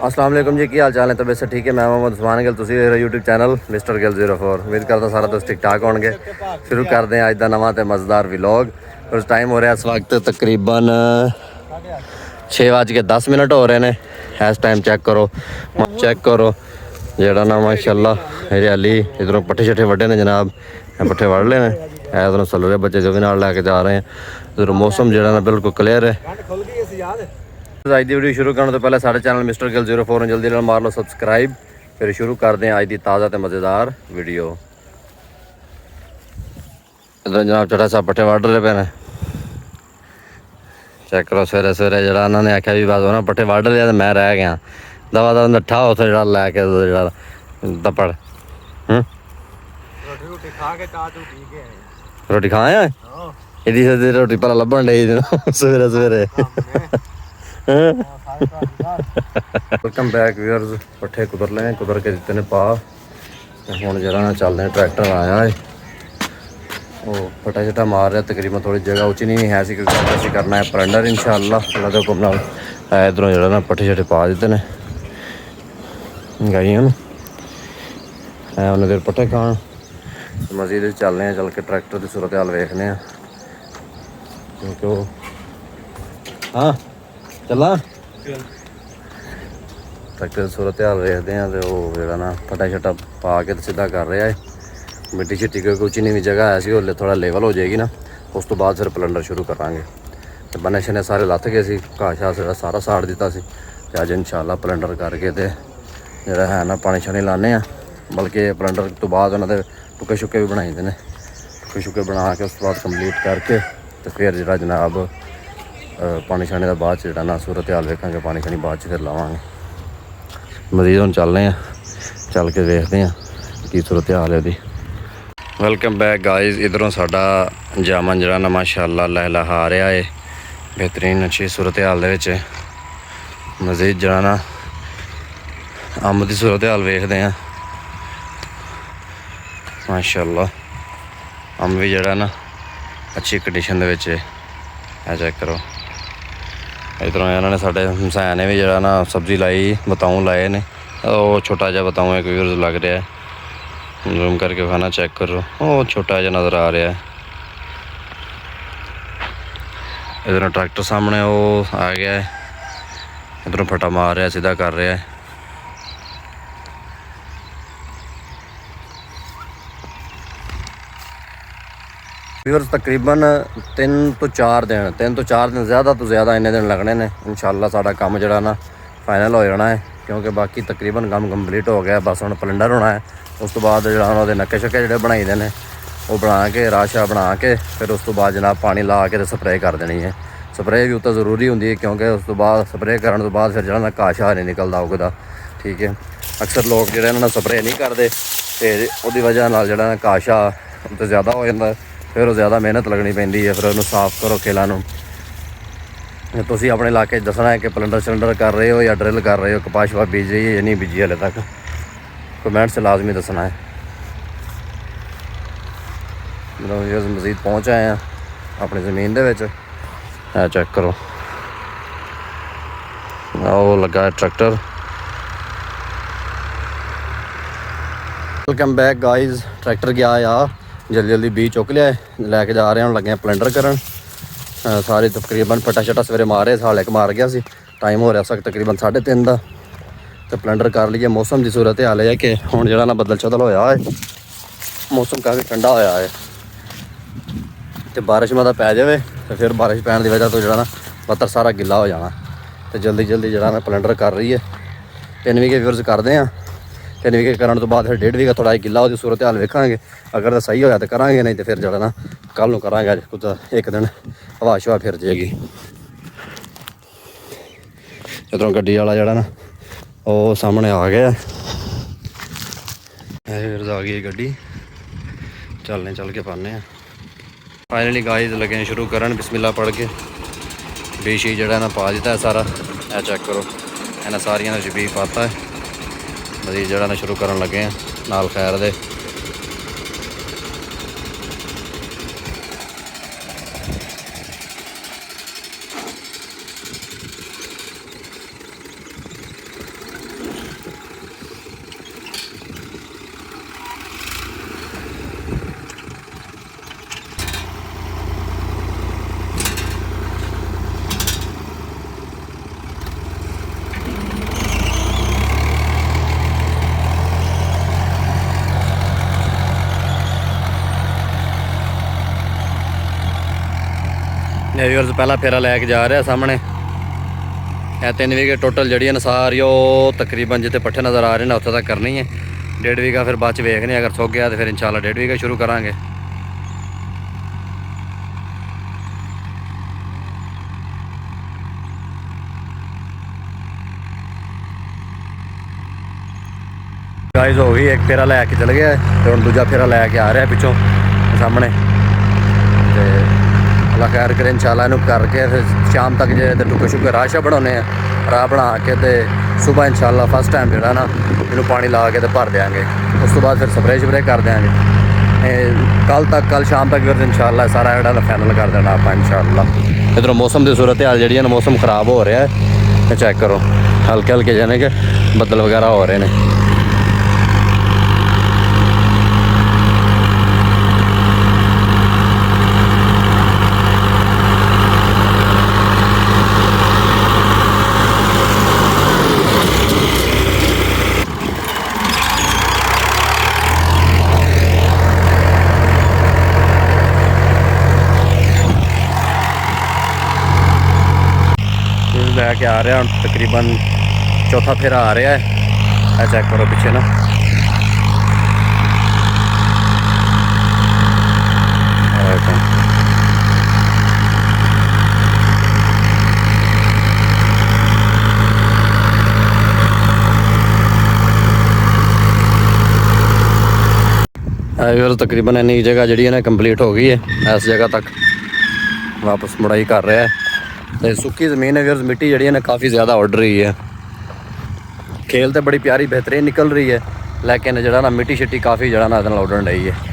अस्सलाम वालेकुम जी, की हाल चाल है? तबीयत से ठीक है? मैं मोहम्मद उस्मान गिल, तुसी यूट्यूब चैनल मिस्टर गिल 04। उम्मीद करता सारा दोस्त ठीक ठाक होंगे। शुरू करते हैं अज का नवा तो मज़ेदार व्लॉग। उस टाइम हो रहा इस वक्त तकरीबन 6:10 हो रहे हैं। इस टाइम चेक करो जरा ना माशाल्लाह हरियाली। इधरों पट्ठे शट्ठे वड्डे ने जनाब, पट्ठे वड़ ले इधरों सलूरे बच्चे जो भी नाल लैके जा रहे हैं। इधरों मौसम जरा ना बिल्कुल क्लियर है। अज की वीडियो शुरू करने तो पहले सारे चैनल मिस्टर गिल 04 ने जल्दी मार लो सबसक्राइब। फिर शुरू करते हैं अज की ताज़ा तो मज़ेदार वीडियो। इधर जनाब चटा साहब पट्ठे वढ़ रहे पे ने। चेक करो सवेरे सवेरे जरा उन्होंने आख्या भी बस ना पट्ठे वढ़ लिया तो मैं रह गया दवा दवा नट्ठा उसे जरा लैके जरा दपड़। रोटी खाए एडी सदी रोटी भला लभन डई सवेरे सवेरे। Welcome back viewers. पट्ठे कुतर ले कुतर के दिते ने पा। हुण जरा चलते हैं, ट्रैक्टर आया है वो पट्टा शट्टा मार रहा। तकरीबन थोड़ी जगह उच्ची नहीं है सी क्योंकि असीं करना है परंडर इंशाअल्लाह। अल्लाह हुक्म नाल इधरों जरा ना पट्ठे शट्टे पा दिते ने गाइयां उन्हें देर पट्ठे खान। मजीद चलने चल के ट्रैक्टर की सूरत हाल वेखने क्योंकि हाँ चला ट्रैक्टर की सूरत हाल वेखते हैं। तो वो जरा ना पट्टा शट्टा पा के सीधा कर रहा है। मिट्टी शिट्टी क्योंकि उच्ची नीवी जगह है सी हले थोड़ा लेवल हो जाएगी ना, उस तो बाद फिर पलंडर शुरू करांगे। तो बने शने सारे लथ गए सी, घाह शाह सारा साड़ दिता सी। ते अज इंशाअल्लाह पलंडर करके ते जरा है ना पानी शानी लाने आ। बल्कि पलंडर तो बाद उन्होंने टुके शुके भी बनाई देने। टुके शुके बना के उस तो बाद कंप्लीट करके तो फिर जरा जनाब पानी शानी का बाद जरा ना सूरत हाल वेखांगे। पानी शानी बाद फिर लावांगे। मजीद हम चलने चल के देखते हैं की सूरत हाल है दी। Welcome back guys. इधरों साडा जामन जरा ना माशाअल्लाह लहलहा रहा है बेहतरीन अच्छी सूरत हाल दे विच। मजीद जरा ना अंब की सूरत हाल वेखते हैं माशाअल्लाह। अंब भी जरा ना अच्छी कंडीशन दे विच है। चेक करो इधरों इन्होंने साढ़े हमसाया ने भी जरा ना सब्जी लाई, बताऊँ लाए ने। वो छोटा जहा बताऊँ एक व्यूअर्स लग रहा है, जूम करके खाना चेक करो। वो छोटा जहा नज़र आ रहा है। इधरों ट्रैक्टर सामने वो आ गया है। इधरों फटा मार रहा है, सीधा कर रहा है। व्यूअर्स तकरीबन 3 तो 4 दिन ज़्यादा तो ज़्यादा इन्ने दिन लगने ने। इंशाअल्लाह साडा काम जरा ना फाइनल हो जाना है क्योंकि बाकी तकरीबन काम कंप्लीट हो गया। बस हुण पलंडर होना है। उस तो बाद जरा उन्होंने नक्के शक्के जोड़े बनाई देने वो बना के राशा बना के फिर उस तो बाद जनाब पानी ला के स्प्रे कर देनी है। स्प्रे भी उत्तर ज़रूरी होंगी है क्योंकि उस तो बाद स्प्रे करने तो बाद फिर जरा घाह शाह नहीं निकलता उगदा। ठीक है, अक्सर लोग जो इन्होंने स्प्रे नहीं करते फिर उसकी वजह नाल जरा घाह शाह तो ज़्यादा हो जाता। फिर वो ज़्यादा मेहनत लगनी पैंदी है। फिर उन्होंने साफ करो खेलों नूं। तुसीं अपने इलाके दसना है कि पलंडर शलंडर कर रहे हो या ड्रिल कर रहे हो, कपास शपास बीज रही है या नहीं बीजी हले तक, कमेंट से लाजमी दसना है। मजीद पहुँच आए हैं अपनी ज़मीन दे विच। चेक करो वो लगा है tractor. Welcome back guys. Tractor गया आ जल्दी जल्दी बीज चुक लिया है, लैके जा रहे हैं। लगे हैं पलंडर करन। सारे तकरीबन पट्टा शट्टा सवेरे मारे साल एक मार गया सी। टाइम हो रहा सा तकरीबन 3:30 का। तो पलंडर कर लीए। मौसम की सूरत हाल है कि हुण जरा ना बदल चदल होया है, मौसम काफ़ी ठंडा होया है। तो बारिश मतलब पै जाए तो फिर बारिश पैन की वजह तो जरा ना बत्तर सारा गिला हो जाना। तो जल्दी जल्दी जरा ना पलंडर कर रही है। 3 वीघे व्यूअर्स करते हैं। 3 वीघे करने तो बाद फिर 1.5 वीघा थोड़ा गिला हो सूरत हाल वेखांगे। अगर तो सही होया तो करांगे, नहीं तो फिर जरा ना कल नूं करांगे। अज कुछ एक दिन हवा शवा फिर जाएगी। इधरों गड्डी वाला जरा ना वो सामने आ गया। फिर आ गई गड्डी, चलने चल के पाने। फाइनली गाइस लगे हैं शुरू करन। बिस्मिल्लाह पढ़ के बीज जड़ा ना पा दिता है सारा। है चेक करो इन्हें सारिया ने बीज पाता है। मजीद जड़ा ना शुरू करन लगे हैं नाल खैर दे। व्यूअर्स पहला फेरा लैके जा रहा सामने। ਇਹ 3 ਵੀਗੇ ਟੋਟਲ ਜਿਹੜੀਆਂ ਨੇ ਸਾਰੀ ਉਹ ਤਕਰੀਬਨ ਜਿੱਥੇ ਪੱਠੇ ਨਜ਼ਰ ਆ ਰਹੇ ਨੇ ਉੱਥੇ ਤੱਕ ਕਰਨੀ ਹੈ। 1.5 ਵੀਗਾ ਫਿਰ ਬਾਅਦ ਚ ਵੇਖਨੇ ਅਗਰ ਸੁੱਕ ਗਿਆ ਤੇ ਫਿਰ ਇਨਸ਼ਾਅੱਲਾ 1.5 ਵੀਗਾ ਸ਼ੁਰੂ ਕਰਾਂਗੇ। गाइस हो गई, एक फेरा लैके चल गया तो हम दूजा फेरा लैके आ रहा पिछों सामने। तो अल्लाह खैर करे इंशाल्लाह इनू करके फिर शाम तक जे टुके शुके राह बनाने राह बना के तो सुबह इंशाल्लाह फर्स्ट टाइम जो ना इनू पानी ला के तो भर देंगे। उस तो बाद फिर स्प्रे शप्रे कर देंगे। कल शाम तक फिर इंशाल्लाह सारा जो फाइनल कर देना आप इंशाल्लाह। इधरों मौसम की सूरत हाल जी मौसम खराब हो रहा है, चेक करो हल्के हल्के जाने के बदल वगैरह हो रहे हैं। लैके आ रहा तकरीबन चौथा फेरा आ रहा है। चेक करो पीछे ना तकरीबन इन्नी जगह जी ने कंप्लीट हो गई है। इस जगह तक वापस मुड़ाई कर रहा है। तो सुक्की ज़मीन है फिर मिट्टी जी ने काफ़ी ज़्यादा उड़ रही है। खेल तो बड़ी प्यारी बेहतरीन निकल रही है लेकिन जरा ना मिट्टी शिट्टी काफ़ी जरा ना उड़न रही है।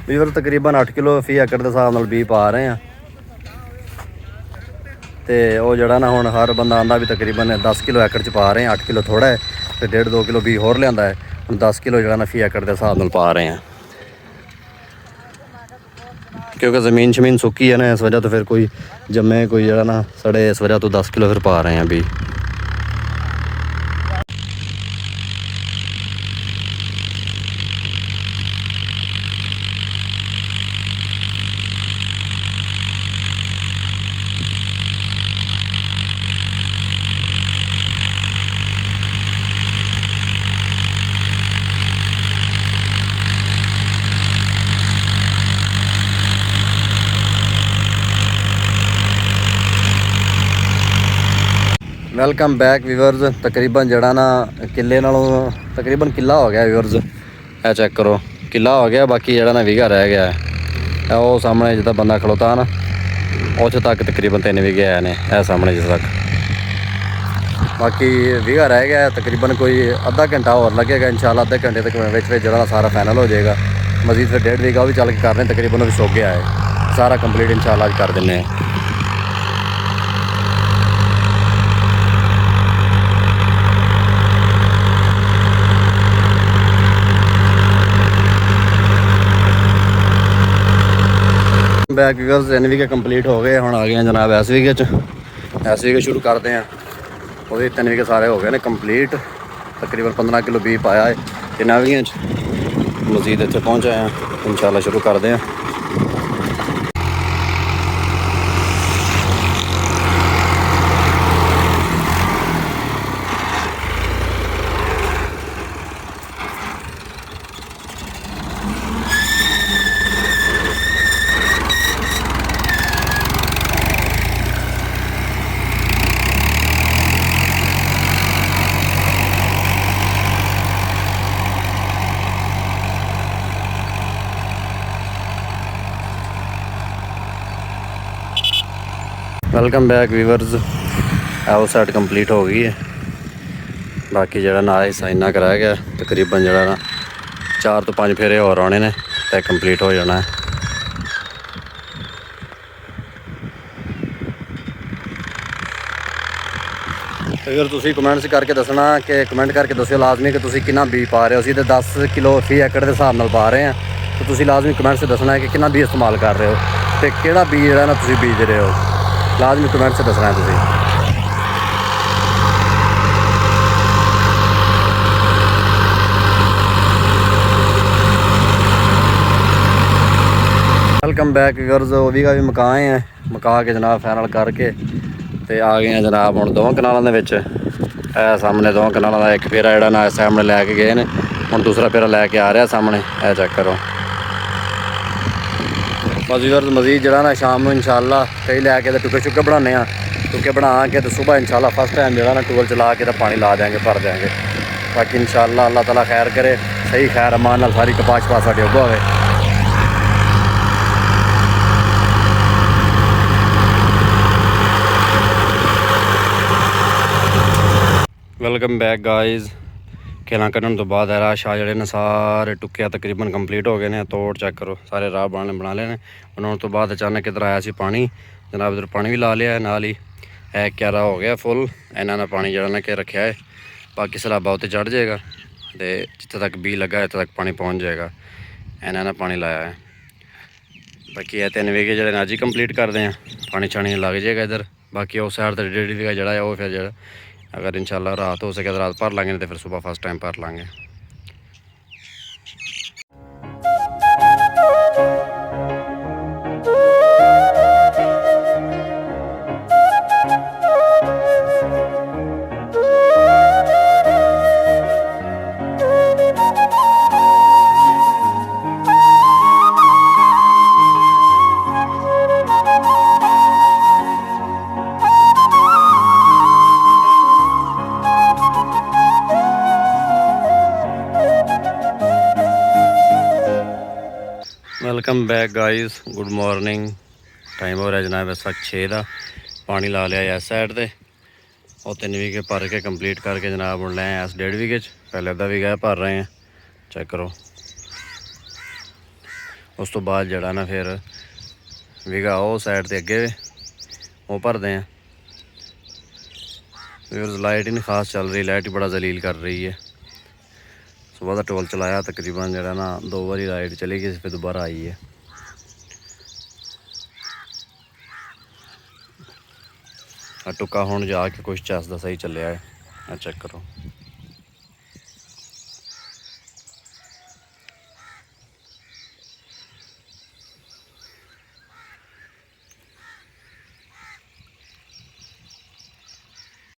ਵੀਰ ਤਕਰੀਬਨ 8 ਕਿਲੋ ਫੀ ਏਕੜ ਦੇ ਹਿਸਾਬ ਨਾਲ ਬੀ ਪਾ ਰਹੇ ਆ। ਤੇ ਉਹ ਜਿਹੜਾ ਨਾ ਹੁਣ ਹਰ ਬੰਦਾ ਆਂਦਾ ਵੀ ਤਕਰੀਬਨ 10 ਕਿਲੋ ਏਕੜ ਚ ਪਾ ਰਹੇ ਆ। 8 ਕਿਲੋ ਥੋੜਾ ਹੈ ਤੇ 1.5-2 ਕਿਲੋ ਬੀ ਹੋਰ ਲਿਆਂਦਾ ਹੈ। ਹੁਣ 10 ਕਿਲੋ ਜਿਹੜਾ ਨਾ ਫੀ ਏਕੜ ਦੇ ਹਿਸਾਬ ਨਾਲ ਪਾ ਰਹੇ ਆ क्योंकि ज़मीन शमीन सुक्की है ना इस वजह तो फिर कोई जमे कोई जरा ना सड़े इस वजह तो 10 किलो फिर पा रहे हैं अभी। Welcome back viewers. तकरीबन जड़ा ना किले नालों तकरीबन किला हो गया व्यूअर्स। है चेक करो किला हो गया, बाकी जड़ा ना वीघा रह गया है। वो सामने जिदा बंदा खड़ोता ना उस तक तकरीबन 3 वीघे आए ने है सामने जिस तक, बाकी वीघा रह गया। तकरीबन कोई आधा घंटा और लगेगा इंशाल्लाह। आधे घंटे तक जड़ा सारा फाइनल हो जाएगा। मजीद फिर 1.5 वीघा भी चल के कर रहे हैं, तकरीबन भी सुक गया है सारा कंप्लीट इंशाल्लाह कर देने। बैक व्यूअर्स 3 वीघे कंप्लीट हो गए। हम आ गए हैं जनाब इस वीघे शुरू करते हैं। वो भी 3 वीघे सारे हो गए ने कंप्लीट। तकरीबन 15 किलो बी पाया है 3 वीघे। मजीद इतने पहुँचे हैं इंशाल्लाह शुरू करते हैं। Welcome back viewers. आओ साइड कंप्लीट हो गई है। बाकी जरा ना हिस्सा इन्ना कराया गया तकरीबन जरा ना 4 ਤੋਂ 5 ਫੇਰੇ ਹੋਰ ਆਉਣੇ ਨੇ ਤੇ ਕੰਪਲੀਟ ਹੋ ਜਾਣਾ ਹੈ। ਅਗਰ ਤੁਸੀਂ ਕਮੈਂਟਸ ਕਰਕੇ ਦੱਸਣਾ ਕਿ ਕਮੈਂਟ ਕਰਕੇ ਦੱਸਿਓ ਲਾਜ਼ਮੀ ਕਿ ਤੁਸੀਂ ਕਿੰਨਾ ਬੀਜ ਪਾ ਰਹੇ ਹੋ। ਅਸੀਂ ਤਾਂ 10 ਕਿਲੋ ਫੀ ਏਕੜ ਦੇ ਹਿਸਾਬ ਨਾਲ ਪਾ ਰਹੇ ਹਾਂ, ਤਾਂ ਤੁਸੀਂ ਲਾਜ਼ਮੀ ਕਮੈਂਟਸ ਦੱਸਣਾ ਕਿ ਕਿੰਨਾ ਬੀਜ ਇਸਤੇਮਾਲ ਕਰ ਰਹੇ ਹੋ ਅਤੇ ਕਿਹੜਾ ਬੀਜ ਜਿਹੜਾ ਨਾ ਤੁਸੀਂ ਬੀਜ ਰਹੇ ਹੋ। ਲਾਜ਼ਮੀ ਕਮੈਂਟਸ ਦੱਸਣਾ ਹੈ ਤੁਸੀਂ। वेलकम बैक गर्ज भी का भी मकाए हैं, मका के जनाब फाइनल करके ते आ गए हैं जनाब हम 2 कनालों के सामने 2 कनालों का एक फेरा जोड़ा ना सामने लैके गए हैं, हम दूसरा फेरा लैके आ रहा सामने। यह चेक करो। बस गर्ज मजीद जरा ना शाम को इंशाल्लाह कई लैके तो टुके चुके बनाने, टुके बना के तो सुबह इंशाल्लाह फर्स्ट टाइम जो ना टूबल चला के तो पानी ला देंगे, भर देंगे। बाकी इंशाल्लाह अल्लाह ताला खैर करे, सही खैर अमान नाल सारी कपास पास साढ़े उगा होवे। Welcome back guys. खेल कढ़न तो बाद राह शाह जोड़े ने सारे टुके तकरीबन कंप्लीट हो गए हैं। तोड़ चेक करो, सारे राह बना ले। बनाने तो बाद अचानक इधर आया सी पानी, जनाब इधर पानी भी ला लिया है नाल ही। है क्यारा हो गया फुल, इन्होंने पानी जरा ना के रखा है। बाकी सलाबा उत्ते चढ़ जाएगा तो जिथे तक बी लगा है उत्थे तक पानी पहुँच जाएगा। इन्होंने पानी लाया है। बाकी यह 3 वीघे जो अज ही कंप्लीट करते हैं, पानी छानी लग जाएगा इधर। बाकी उस साइड तो 1.5 वीघा जड़ा है वो फिर जो अगर इंशाल्लाह रात हो सके तो रात भर लाँगे, तो फिर सुबह फर्स्ट टाइम भर लाँगे। Welcome back guys, good morning. Time हो रहा है जनाब इस वक्त 6 का। पानी ला लिया इस साइड से और 3 वीघे भर के कंप्लीट करके जनाब हम लाए इस 1.5 वीघे। पहले अद्धा वीघा भर रहे हैं, चेक करो। उस तो बाद जड़ा ना फिर वीघा वो साइड से अगे वो भरते हैं। फिर लाइट ही नहीं खास चल रही, लाइट ही बड़ा जलील कर रही है। सुबह का टोल चलाया तकरीबन जरा ना 2 बारी लाइट चली गई, फिर दोबारा आई है। टुका हुण जाके कुछ चसदा सही चलिया है, चेक करो।